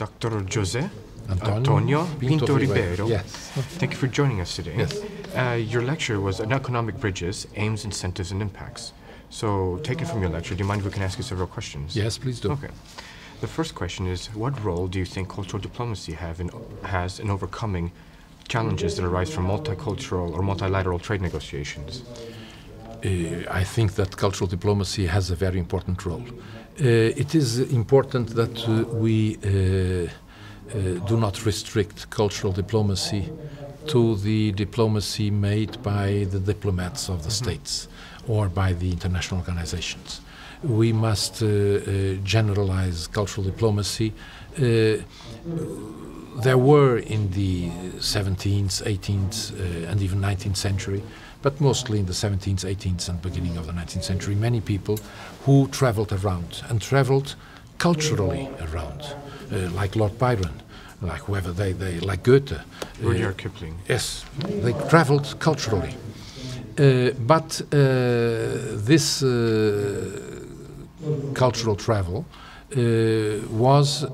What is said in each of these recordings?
Dr. José AntónioPinto Ribeiro. Yes. Thank you for joining us today. Yes. Your lecture was on economic bridges, aims, incentives, and impacts. So, taken from your lecture, do you mind if we can ask you several questions? Yes, please do. Okay. The first question is, what role do you think cultural diplomacy has in overcoming challenges that arise from multicultural or multilateral trade negotiations? I think that cultural diplomacy has a very important role. It is important that we do not restrict cultural diplomacy to the diplomacy made by the diplomats of the states or by the international organizations. We must generalize cultural diplomacy. There were in the 17th, 18th, and even 19th century, but mostly in the 17th, 18th, and beginning of the 19th century, many people who traveled around and traveled culturally around, like Lord Byron, like whoever they like Goethe. Rudyard Kipling. Yes, they traveled culturally. But this cultural travel was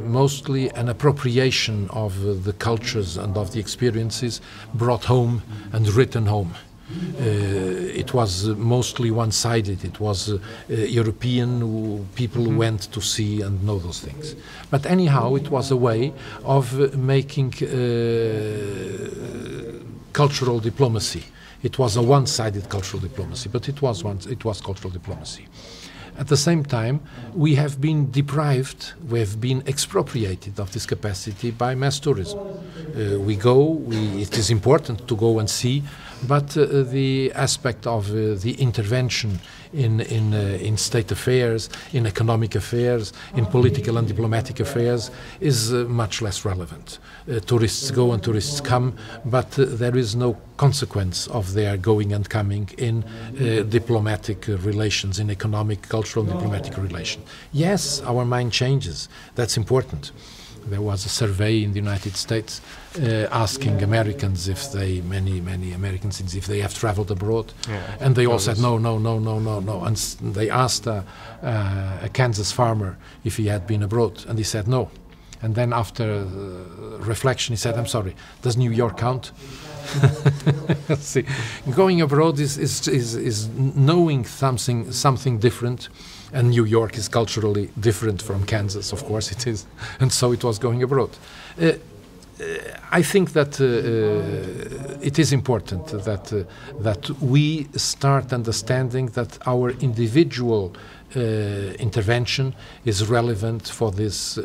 mostly an appropriation of the cultures and of the experiences brought home and written home. It was mostly one-sided. It was European people who went to see and know those things. But anyhow, it was a way of making cultural diplomacy. It was a one-sided cultural diplomacy, but it was cultural diplomacy. At the same time, we have been deprived, we have been expropriated of this capacity by mass tourism. It is important to go and see, but the aspect of the intervention in state affairs, in economic affairs, in political and diplomatic affairs is much less relevant. Tourists go and tourists come, but there is no consequence of their going and coming in diplomatic relations, in economic, cultural, and diplomatic relations. Yes, our mind changes. That's important. There was a survey in the United States asking Americans many Americans, if they have traveled abroad, and they all said no. And they asked a Kansas farmer if he had been abroad, and he said no. And then after reflection, he said, "I'm sorry, does New York count?" See, going abroad is knowing something different. And New York is culturally different from Kansas, of course it is, and so it was going abroad. I think that it is important that we start understanding that our individual intervention is relevant for this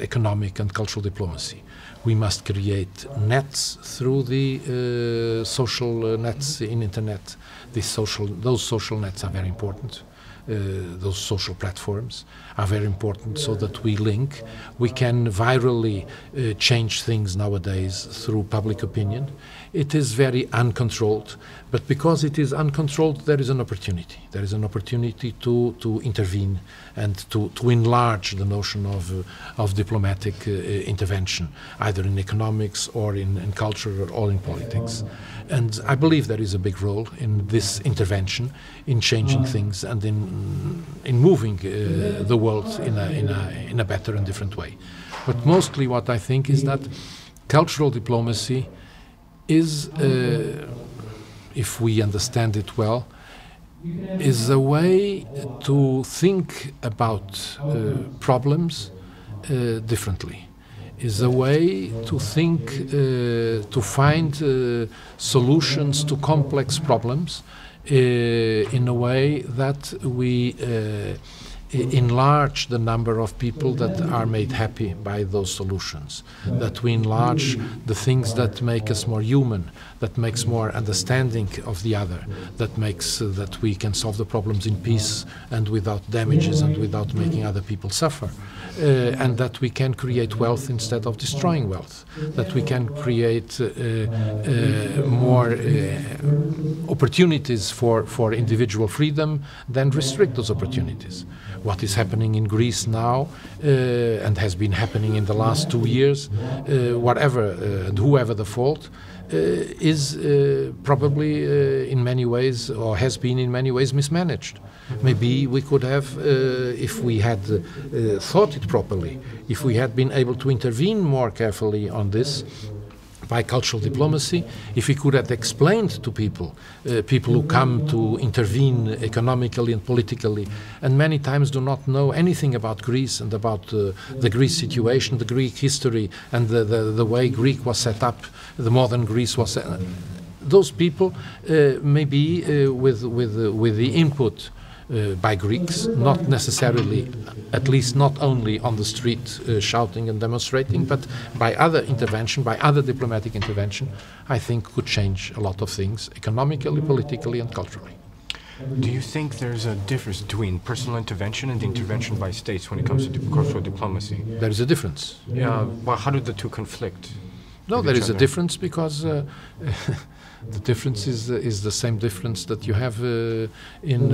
economic and cultural diplomacy. We must create nets through the social nets in internet. Those social nets are very important. Those social platforms are very important so that we link. We can virally change things nowadays through public opinion. It is very uncontrolled, but because it is uncontrolled, there is an opportunity. There is an opportunity to intervene and to enlarge the notion of diplomatic intervention, either in economics or in culture or in politics. And I believe there is a big role in this intervention, in changing things and in moving the world in a better and different way. But mostly what I think is that cultural diplomacy is, if we understand it well, is a way to think about problems differently. Is a way to think, to find solutions to complex problems in a way that we enlarge the number of people that are made happy by those solutions, that we enlarge the things that make us more human, that makes more understanding of the other, that makes that we can solve the problems in peace and without damages and without making other people suffer, and that we can create wealth instead of destroying wealth, that we can create more opportunities for individual freedom than restrict those opportunities. what is happening in Greece now and has been happening in the last 2 years, whatever and whoever the fault, is probably in many ways, or has been in many ways, mismanaged. Maybe we could have, if we had thought it properly, if we had been able to intervene more carefully on this by cultural diplomacy, if we could have explained to people, people who come to intervene economically and politically, and many times do not know anything about Greece and about the Greece situation, the Greek history, and the way Greek was set up, the modern Greece was set up. Those people, maybe with the input by Greeks, not necessarily, at least not only on the street shouting and demonstrating, but by other intervention, by other diplomatic intervention, I think could change a lot of things, economically, politically, and culturally. Do you think there's a difference between personal intervention and the intervention by states when it comes to cultural diplomacy? There is a difference. Yeah, well, how do the two conflict? No, there is a difference because the difference is the same difference that you have in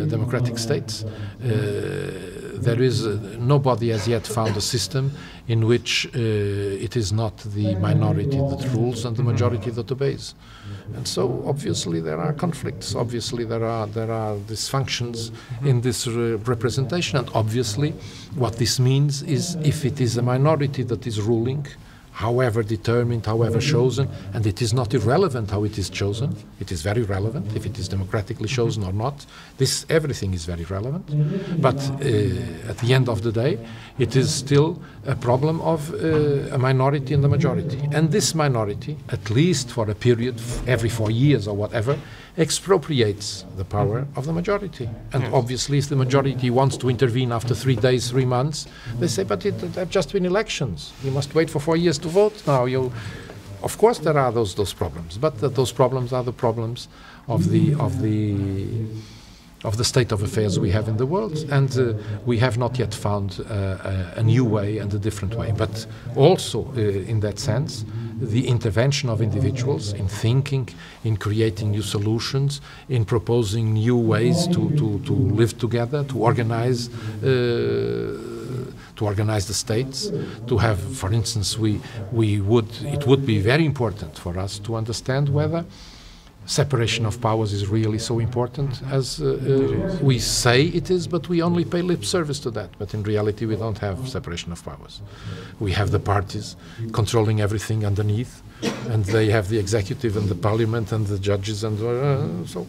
democratic states. There is nobody has yet found a system in which it is not the minority that rules and the majority that obeys. And so obviously there are conflicts, obviously there are dysfunctions in this representation, and obviously what this means is if it is a minority that is ruling, however determined, however chosen, and it is not irrelevant how it is chosen. It is very relevant if it is democratically chosen or not. Everything is very relevant. But at the end of the day, it is still a problem of a minority and the majority. And this minority, at least for a period, every 4 years or whatever, expropriates the power of the majority. And obviously if the majority wants to intervene after 3 days, 3 months, they say, but there have just been elections. You must wait for 4 years to vote now. Of course there are those problems, but those problems are the problems of the state of affairs we have in the world, and we have not yet found a new way and a different way. But also in that sense, the intervention of individuals in thinking, in creating new solutions, in proposing new ways to live together, to organize the states, to have, for instance, it would be very important for us to understand whether separation of powers is really so important as we say it is, but we only pay lip service to that. But in reality, we don't have separation of powers. We have the parties controlling everything underneath, and they have the executive and the parliament and the judges, and so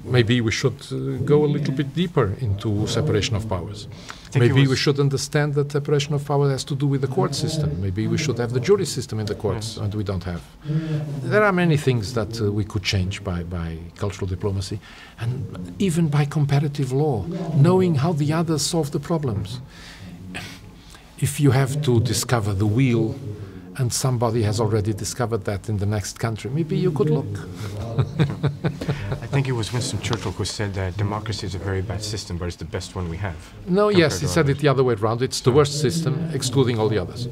maybe we should go a little bit deeper into separation of powers. Maybe we should understand that separation of power has to do with the court system. Maybe we should have the jury system in the courts, and we don't have. There are many things that we could change by cultural diplomacy, and even by comparative law, knowing how the others solve the problems. If you have to discover the wheel, and somebody has already discovered that in the next country, maybe you could look. I think it was Winston Churchill who said that democracy is a very bad system, but it's the best one we have. No, yes, he said it the other way around. It's the worst system, excluding all the others.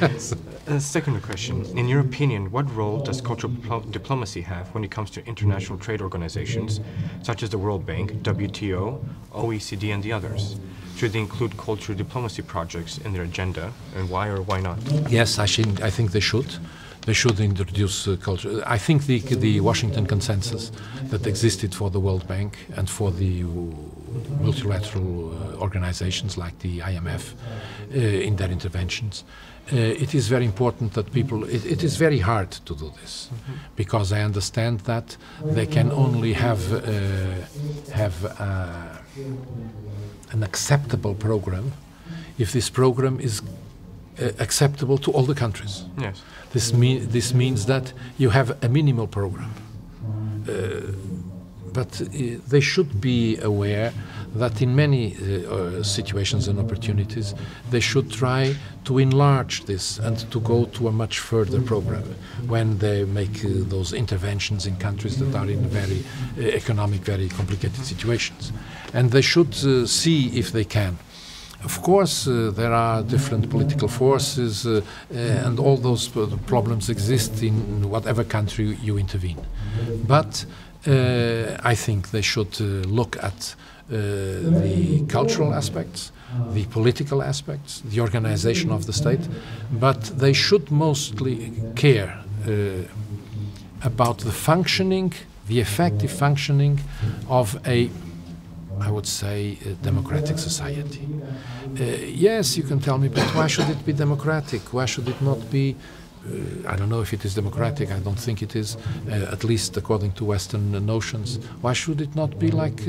Yes. Second question. In your opinion, what role does cultural diplomacy have when it comes to international trade organizations, such as the World Bank, WTO, OECD, and the others? Should they include cultural diplomacy projects in their agenda, and why or why not? Yes, I think they should. They should introduce culture. I think the Washington consensus that existed for the World Bank and for the multilateral organizations like the IMF in their interventions, it is very important that people, it is very hard to do this, because I understand that they can only have an acceptable program if this program is acceptable to all the countries. Yes. This means that you have a minimal program. But they should be aware that in many situations and opportunities, they should try to enlarge this and to go to a much further program when they make those interventions in countries that are in very economic, very complicated situations. And they should see if they can. Of course, there are different political forces and all those problems exist in whatever country you intervene. But I think they should look at the cultural aspects, the political aspects, the organization of the state, but they should mostly care about the functioning, the effective functioning of a, I would say, a democratic society. Yes, you can tell me, but why should it be democratic? Why should it not be, I don't know if it is democratic, I don't think it is, at least according to Western notions. Why should it not be like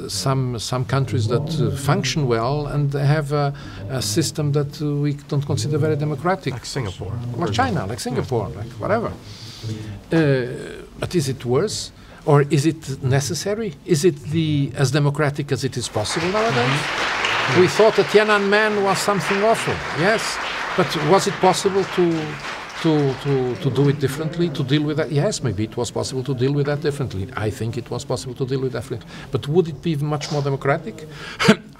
some countries that function well and have a system that we don't consider very democratic? Like Singapore. Like China, like Singapore, like whatever. But is it worse? Or is it necessary? Is it as democratic as it is possible nowadays? We thought that Tiananmen was something awful, yes. But was it possible to do it differently, to deal with that? Yes, maybe it was possible to deal with that differently. I think it was possible to deal with that differently. But would it be much more democratic?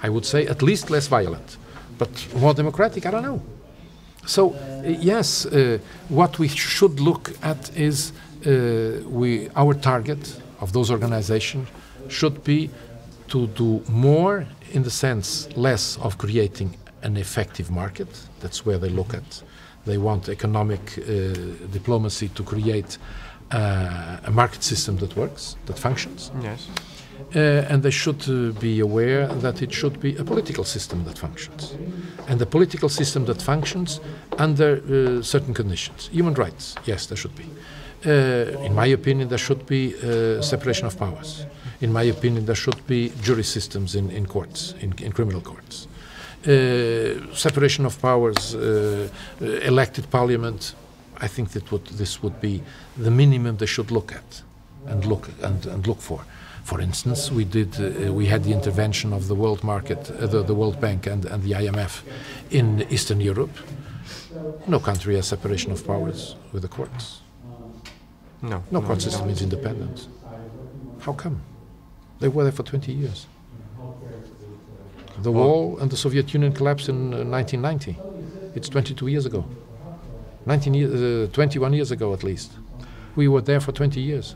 I would say at least less violent. But more democratic, I don't know. So, yes, what we should look at is our target of those organizations should be to do more in the sense less of creating an effective market. That's where they look at. They want economic diplomacy to create a market system that works, that functions. Yes. And they should be aware that it should be a political system that functions. And a political system that functions under certain conditions. Human rights, yes, there should be. In my opinion, there should be separation of powers. In my opinion, there should be jury systems in courts, in criminal courts. Separation of powers, elected parliament. I think that this would be the minimum they should look at and look for. For instance, we had the intervention of the world market, the World Bank and the IMF in Eastern Europe. No country has separation of powers with the courts. No court system is independent. How come? They were there for 20 years. The wall and the Soviet Union collapsed in 1990. It's 22 years ago. 21 years ago at least. We were there for 20 years.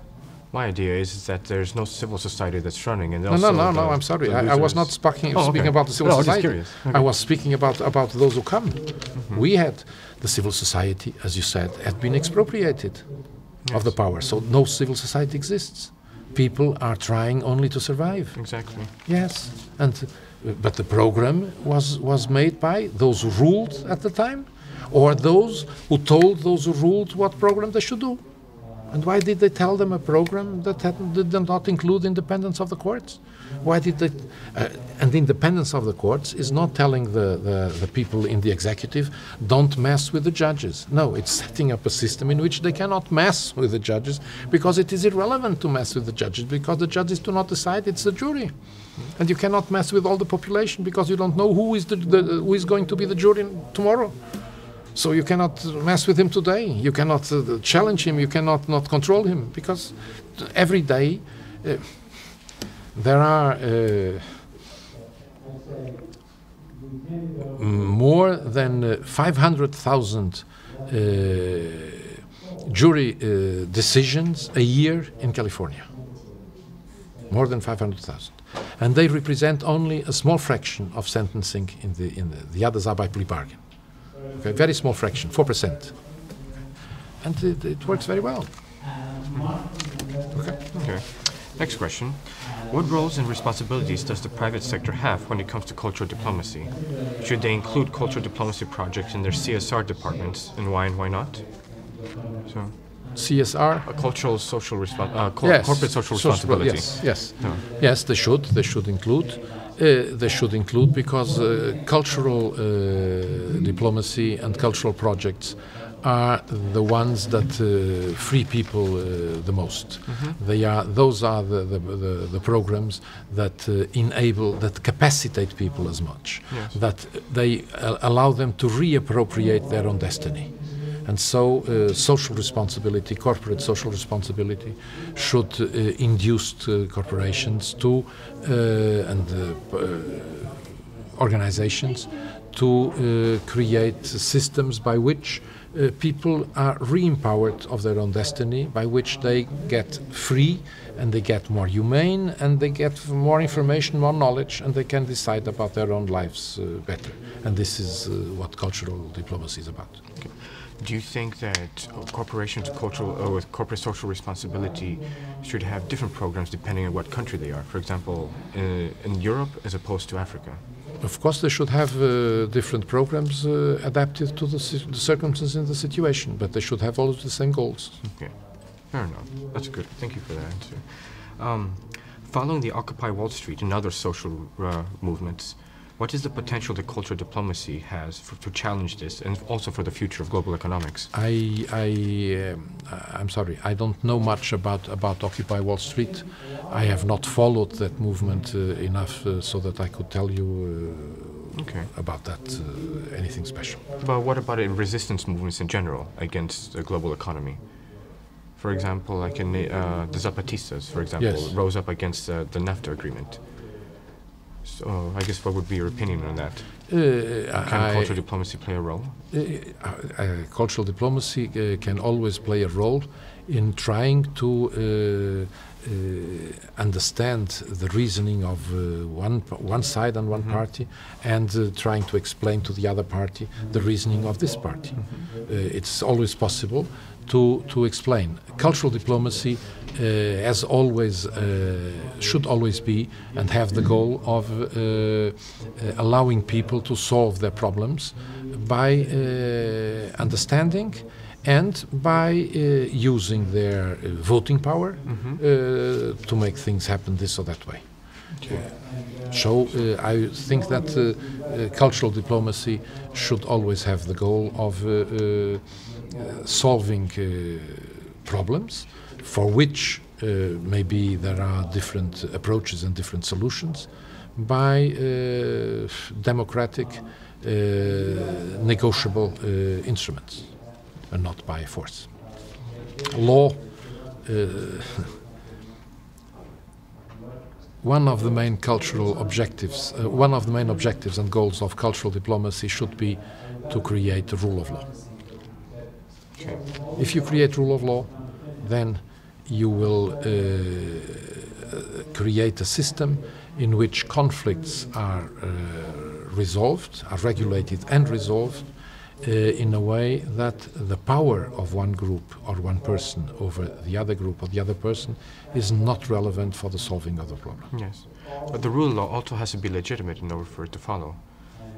My idea is that there's no civil society that's running, and no, I'm sorry. I was not speaking about the civil society. Okay. I was speaking about those who come. Mm-hmm. We had the civil society, as you said, had been expropriated of the power, so no civil society exists. People are trying only to survive. Exactly. Yes, but the program was made by those who ruled at the time, or those who told those who ruled what program they should do. And why did they tell them a program that did not include independence of the courts? Why did they? And the independence of the courts is not telling the people in the executive, don't mess with the judges. No, it's setting up a system in which they cannot mess with the judges because it is irrelevant to mess with the judges because the judges do not decide, it's the jury. And you cannot mess with all the population because you don't know who is who is going to be the jury tomorrow. So you cannot mess with him today. You cannot challenge him. You cannot not control him because every day there are more than 500,000 jury decisions a year in California. More than 500,000, and they represent only a small fraction of sentencing. The others are by plea bargain. Okay, very small fraction, 4%, and it works very well. Okay. Next question. What roles and responsibilities does the private sector have when it comes to cultural diplomacy? Should they include cultural diplomacy projects in their CSR departments, and why not? So, CSR? A cultural social corporate social responsibility. Yes. Yes, they should. They should include. They should include because cultural diplomacy and cultural projects are the ones that free people the most. Mm-hmm. Those are the programs that enable, that capacitate people as much, yes. That they allow them to reappropriate their own destiny. And so social responsibility, corporate social responsibility should induce corporations to and organizations to create systems by which people are re-empowered of their own destiny, by which they get free and they get more humane and they get more information, more knowledge, and they can decide about their own lives better. And this is what cultural diplomacy is about. Okay. Do you think that corporations with corporate social responsibility should have different programs depending on what country they are? For example, in Europe as opposed to Africa? Of course, they should have different programs adapted to the circumstances and the situation, but they should have all of the same goals. Okay, fair enough. That's good. Thank you for that answer. Following the Occupy Wall Street and other social movements, what is the potential that cultural diplomacy has to challenge this, and also for the future of global economics? I'm sorry, I don't know much about Occupy Wall Street. I have not followed that movement enough so that I could tell you about that anything special. But what about resistance movements in general against the global economy? For example, like in the Zapatistas, for example, Yes. rose up against the NAFTA agreement. So I guess what would be your opinion on that? Can cultural diplomacy play a role? Cultural diplomacy can always play a role in trying to understand the reasoning of one side and one party, and trying to explain to the other party the reasoning of this party. It's always possible to explain. Cultural diplomacy as always should always be and have the goal of allowing people to solve their problems by understanding and by using their voting power to make things happen this or that way. So I think that cultural diplomacy should always have the goal of solving problems for which maybe there are different approaches and different solutions by democratic, negotiable instruments, and not by force. Law, one of the main cultural objectives, one of the main objectives and goals of cultural diplomacy should be to create a rule of law. Okay. If you create rule of law, then you will create a system in which conflicts are resolved, are regulated and resolved in a way that the power of one group or one person over the other group or the other person is not relevant for the solving of the problem. Yes, but the rule of law also has to be legitimate in order for it to follow.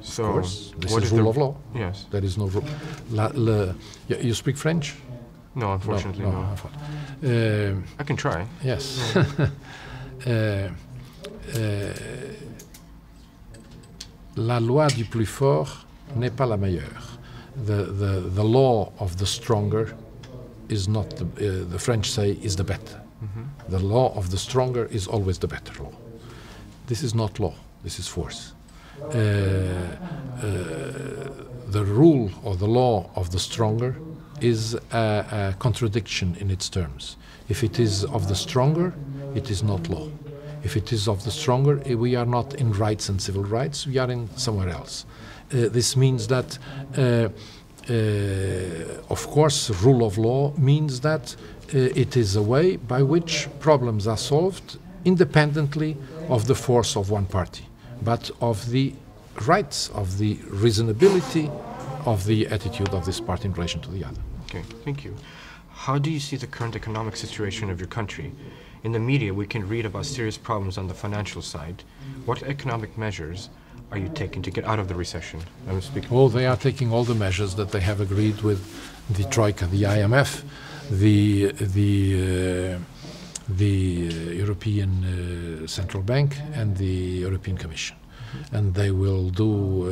So, of course, this is rule of law. Yes. There is no rule. You speak French? No, unfortunately, no. I can try. Yes. La loi du plus fort n'est pas la meilleure. The law of the stronger is not the French say is the better. The law of the stronger is always the better law. This is not law. This is force. The rule or the law of the stronger is a contradiction in its terms. If it is of the stronger, it is not law. If it is of the stronger, we are not in rights and civil rights, we are in somewhere else. This means that, of course, rule of law means that it is a way by which problems are solved independently of the force of one party, but of the rights, of the reasonability of the attitude of this party in relation to the other. Okay, thank you. How do you see the current economic situation of your country? In the media, we can read about serious problems on the financial side. What economic measures are you taking to get out of the recession? I'm speaking. Oh, they are taking all the measures that they have agreed with the Troika, the IMF, the European Central Bank, and the European Commission. And they will do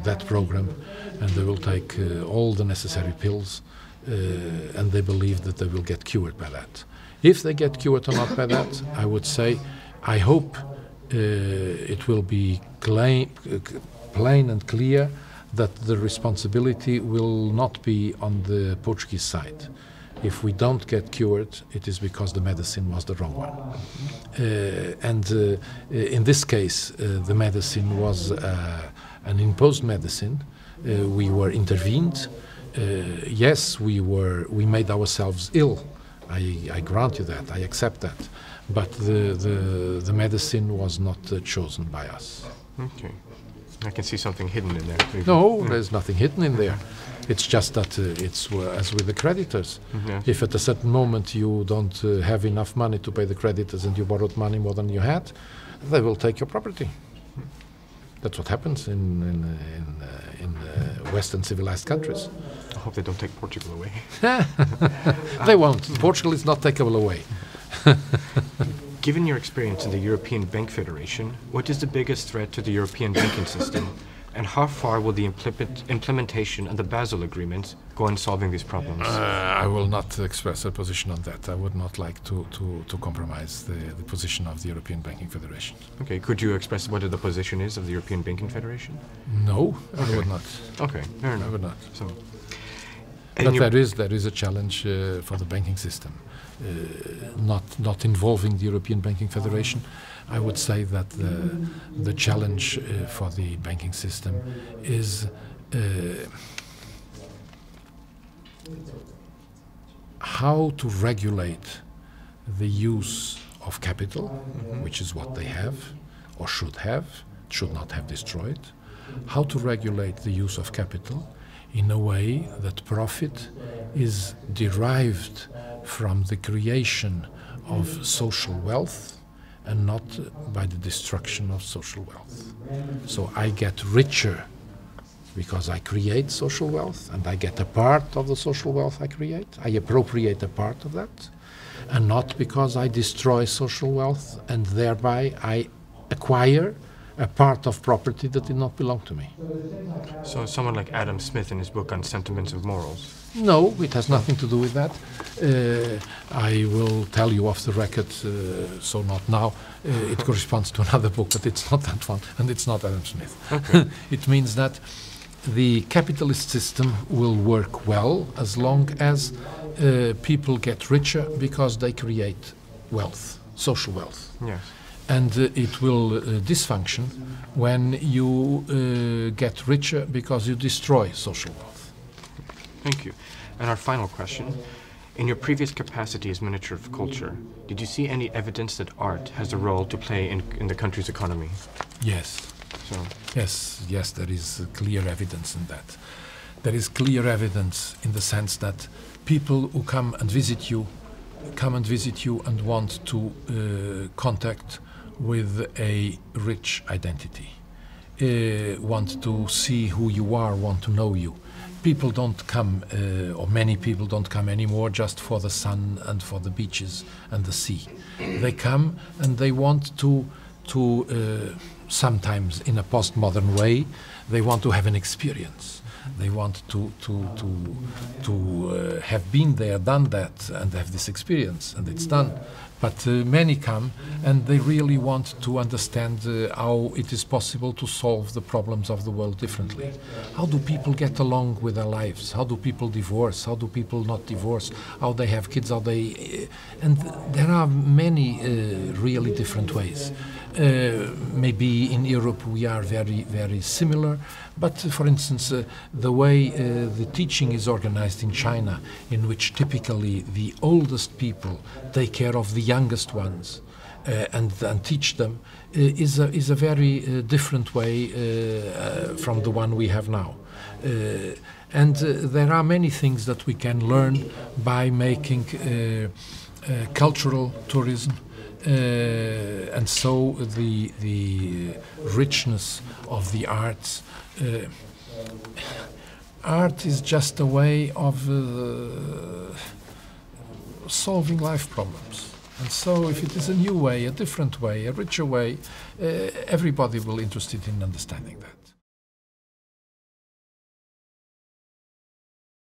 that program, and they will take all the necessary pills, and they believe that they will get cured by that. If they get cured or not by that, I would say, I hope it will be plain and clear that the responsibility will not be on the Portuguese side. If we don't get cured, it is because the medicine was the wrong one. In this case, the medicine was an imposed medicine. We were intervened. Yes, we made ourselves ill. I grant you that. I accept that. But the medicine was not chosen by us. Okay. I can see something hidden in there. Maybe. No, there's nothing hidden in there. It's just that it's as with the creditors. Yes. If at a certain moment you don't have enough money to pay the creditors and you borrowed money more than you had, they will take your property. That's what happens in Western civilized countries. I hope they don't take Portugal away. They won't. Portugal is not takeable away. Given your experience in the European Bank Federation, what is the biggest threat to the European banking system, and how far will the implementation of the Basel Agreement go in solving these problems? I will not express a position on that. I would not like to compromise the position of the European Banking Federation. Okay, could you express what the position is of the European Banking Federation? No, I would not. Okay, fair enough. I would not. So, but there is a challenge for the banking system. Not involving the European Banking Federation, I would say that the challenge for the banking system is how to regulate the use of capital, which is what they have or should not have destroyed. How to regulate the use of capital in a way that profit is derived from the creation of social wealth and not by the destruction of social wealth. So I get richer because I create social wealth and I get a part of the social wealth I create. I appropriate a part of that, and not because I destroy social wealth and thereby I acquire a part of property that did not belong to me. So someone like Adam Smith in his book on Sentiments of Morals. No, it has nothing to do with that. I will tell you off the record, so not now. It corresponds to another book, but it's not that one, and it's not Adam Smith. Okay. It means that the capitalist system will work well as long as people get richer because they create wealth, social wealth. Yes. And it will dysfunction when you get richer because you destroy social wealth. Thank you. And our final question. In your previous capacity as Minister of Culture, did you see any evidence that art has a role to play in the country's economy? Yes. So. Yes, there is clear evidence in that. There is clear evidence in the sense that people who come and visit you and want to contact with a rich identity, want to see who you are, want to know you. People don't come, or many people don't come anymore just for the sun and for the beaches and the sea. They come and they want to sometimes in a postmodern way, they want to have an experience. They want to have been there, done that, and have this experience, and it's done. But many come and they really want to understand how it is possible to solve the problems of the world differently. How do people get along with their lives? How do people divorce? How do people not divorce? How they have kids? How they... and there are many really different ways. Maybe in Europe we are very, very similar, but for instance, the way the teaching is organized in China, in which typically the oldest people take care of the youngest ones and teach them, is a very different way from the one we have now. And there are many things that we can learn by making cultural tourism. And so the richness of the arts. Art is just a way of solving life problems. And so if it is a new way, a different way, a richer way, everybody will be interested in understanding that.